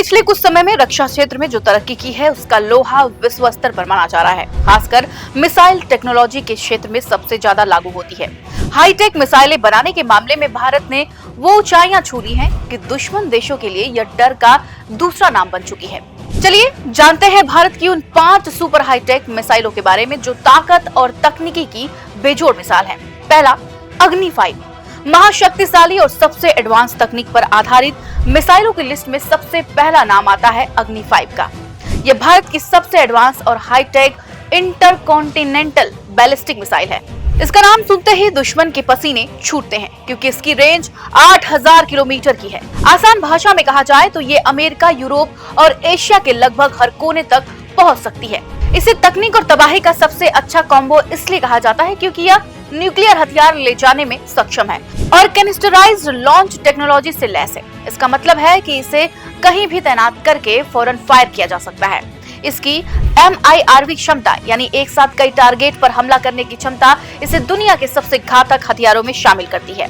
पिछले कुछ समय में रक्षा क्षेत्र में जो तरक्की की है उसका लोहा विश्व स्तर पर माना जा रहा है। खासकर मिसाइल टेक्नोलॉजी के क्षेत्र में सबसे ज्यादा लागू होती है। हाईटेक मिसाइलें बनाने के मामले में भारत ने वो ऊंचाइयां छू ली हैं कि दुश्मन देशों के लिए यह डर का दूसरा नाम बन चुकी है। चलिए जानते हैं भारत की उन 5 सुपर हाईटेक मिसाइलों के बारे में जो ताकत और तकनीकी की बेजोड़ मिसाल है। पहला, अग्नि 5। महाशक्तिशाली और सबसे एडवांस तकनीक पर आधारित मिसाइलों की लिस्ट में सबसे पहला नाम आता है अग्नि 5 का। यह भारत की सबसे एडवांस और हाईटेक इंटरकॉन्टिनेंटल बैलिस्टिक मिसाइल है। इसका नाम सुनते ही दुश्मन के पसीने छूटते हैं क्योंकि इसकी रेंज 8000 किलोमीटर की है। आसान भाषा में कहा जाए तो ये अमेरिका, यूरोप और एशिया के लगभग हर कोने तक पहुंच सकती है। इसे तकनीक और तबाही का सबसे अच्छा कॉम्बो इसलिए कहा जाता है क्योंकि यह न्यूक्लियर हथियार ले जाने में सक्षम है और कैनिस्टराइज्ड लॉन्च टेक्नोलॉजी से लैस है। इसका मतलब है कि इसे कहीं भी तैनात करके फौरन फायर किया जा सकता है। इसकी MIRV क्षमता यानी एक साथ कई टारगेट पर हमला करने की क्षमता इसे दुनिया के सबसे घातक हथियारों में शामिल करती है।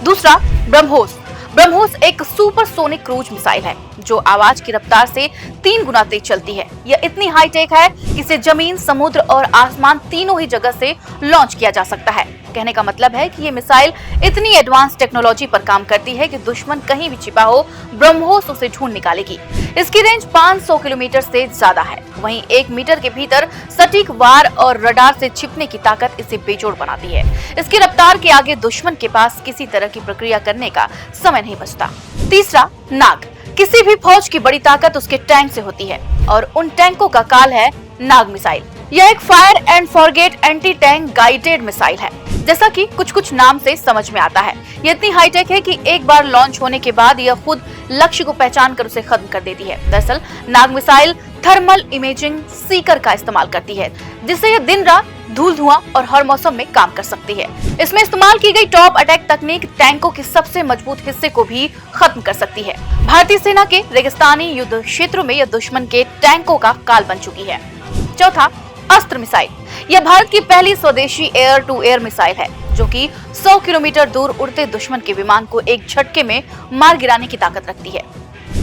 दूसरा, ब्रह्मोस। ब्रह्मोस एक सुपरसोनिक क्रूज मिसाइल है जो आवाज की रफ्तार से 3 गुना तेज चलती है। यह इतनी हाईटेक है कि इसे जमीन, समुद्र और आसमान तीनों ही जगह से लॉन्च किया जा सकता है। कहने का मतलब है कि ये मिसाइल इतनी एडवांस टेक्नोलॉजी पर काम करती है कि दुश्मन कहीं भी छिपा हो, ब्रह्मोस उसे ढूंढ निकालेगी। इसकी रेंज 500 किलोमीटर से ज्यादा है। वहीं 1 मीटर के भीतर सटीक वार और रडार से छिपने की ताकत इसे बेजोड़ बनाती है। इसकी रफ्तार के आगे दुश्मन के पास किसी तरह की प्रक्रिया करने का समय नहीं बचता। तीसरा, नाग। किसी भी फौज की बड़ी ताकत उसके टैंक से होती है और उन टैंकों का काल है नाग मिसाइल। यह एक fire and forget anti tank guided missile है। जैसा कि कुछ कुछ नाम से समझ में आता है, ये इतनी हाईटेक है कि एक बार लॉन्च होने के बाद यह खुद लक्ष्य को पहचान कर उसे खत्म कर देती है। दरअसल नाग मिसाइल थर्मल इमेजिंग सीकर का इस्तेमाल करती है जिससे यह दिन रात, धूल धुआं और हर मौसम में काम कर सकती है। इसमें इस्तेमाल की गई टॉप अटैक तकनीक टैंकों के सबसे मजबूत हिस्से को भी खत्म कर सकती है। भारतीय सेना के रेगिस्तानी युद्ध क्षेत्रों में यह दुश्मन के टैंकों का काल बन चुकी है। चौथा, अस्त्र मिसाइल। यह भारत की पहली स्वदेशी एयर टू एयर मिसाइल है जो कि 100 किलोमीटर दूर उड़ते दुश्मन के विमान को एक झटके में मार गिराने की ताकत रखती है।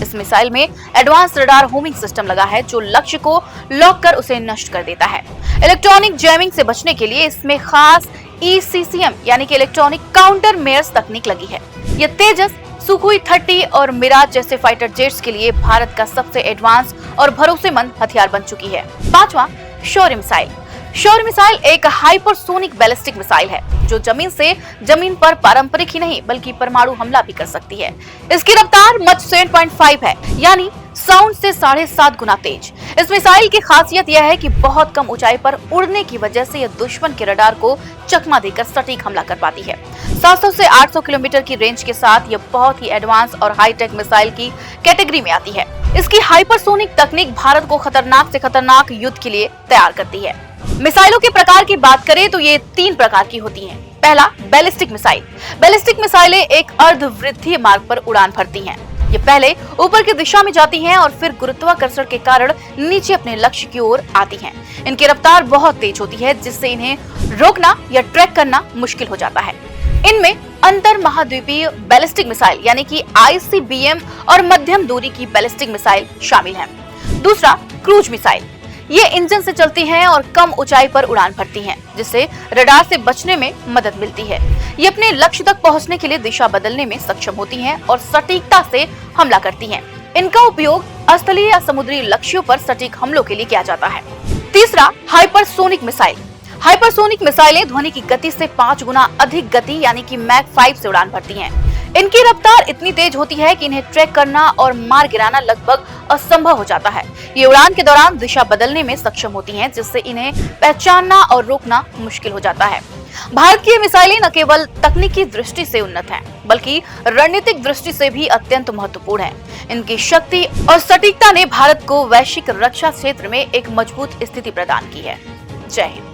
इस मिसाइल में एडवांस रडार होमिंग सिस्टम लगा है जो लक्ष्य को लॉक कर उसे नष्ट कर देता है। इलेक्ट्रॉनिक जैमिंग से बचने के लिए इसमें खास ECCM यानी कि इलेक्ट्रॉनिक काउंटर मेयर्स तकनीक लगी है। यह तेजस, सुखोई 30 और मिराज जैसे फाइटर जेट्स के लिए भारत का सबसे एडवांस और भरोसेमंद हथियार बन चुकी है। पांचवा, शौर्य मिसाइल। शौर्य मिसाइल एक हाइपरसोनिक बैलिस्टिक मिसाइल है जो जमीन पर पारंपरिक ही नहीं बल्कि परमाणु हमला भी कर सकती है। इसकी रफ्तार मच 7.5 है यानी साउंड से 7.5 गुना तेज। इस मिसाइल की खासियत यह है कि बहुत कम ऊंचाई पर उड़ने की वजह से यह दुश्मन के रडार को चकमा देकर सटीक हमला कर पाती है। 700 से 800 किलोमीटर की रेंज के साथ यह बहुत ही एडवांस और हाईटेक मिसाइल की कैटेगरी में आती है। इसकी हाइपरसोनिक तकनीक भारत को खतरनाक से खतरनाक युद्ध के लिए तैयार करती है। मिसाइलों के प्रकार की बात करें तो ये 3 प्रकार की होती हैं। पहला, बैलिस्टिक मिसाइल। बैलिस्टिक मिसाइलें एक अर्धवृत्तीय मार्ग पर उड़ान भरती हैं। ये पहले ऊपर की दिशा में जाती हैं और फिर गुरुत्वाकर्षण के कारण नीचे अपने लक्ष्य की ओर आती हैं। इनकी रफ्तार बहुत तेज होती है जिससे इन्हें रोकना या ट्रैक करना मुश्किल हो जाता है। इनमें अंतर महाद्वीपीय बैलिस्टिक मिसाइल यानी कि ICBM और मध्यम दूरी की बैलिस्टिक मिसाइल शामिल है। दूसरा, क्रूज मिसाइल। ये इंजन से चलती हैं और कम ऊंचाई पर उड़ान भरती हैं जिससे रडार से बचने में मदद मिलती है। ये अपने लक्ष्य तक पहुंचने के लिए दिशा बदलने में सक्षम होती हैं और सटीकता से हमला करती हैं। इनका उपयोग स्थलीय या समुद्री लक्ष्यों पर सटीक हमलों के लिए किया जाता है। तीसरा, हाइपरसोनिक मिसाइल। हाइपरसोनिक मिसाइलें ध्वनि की गति से 5 गुना अधिक गति यानी कि मैक 5 से उड़ान भरती हैं। इनकी रफ्तार इतनी तेज होती है कि इन्हें ट्रैक करना और मार गिराना लगभग असंभव हो जाता है। ये उड़ान के दौरान दिशा बदलने में सक्षम होती हैं जिससे इन्हें पहचानना और रोकना मुश्किल हो जाता है। भारत की ये मिसाइलें न केवल तकनीकी दृष्टि से उन्नत हैं बल्कि रणनीतिक दृष्टि से भी अत्यंत महत्वपूर्ण हैं। इनकी शक्ति और सटीकता ने भारत को वैश्विक रक्षा क्षेत्र में एक मजबूत स्थिति प्रदान की है। जय हिंद।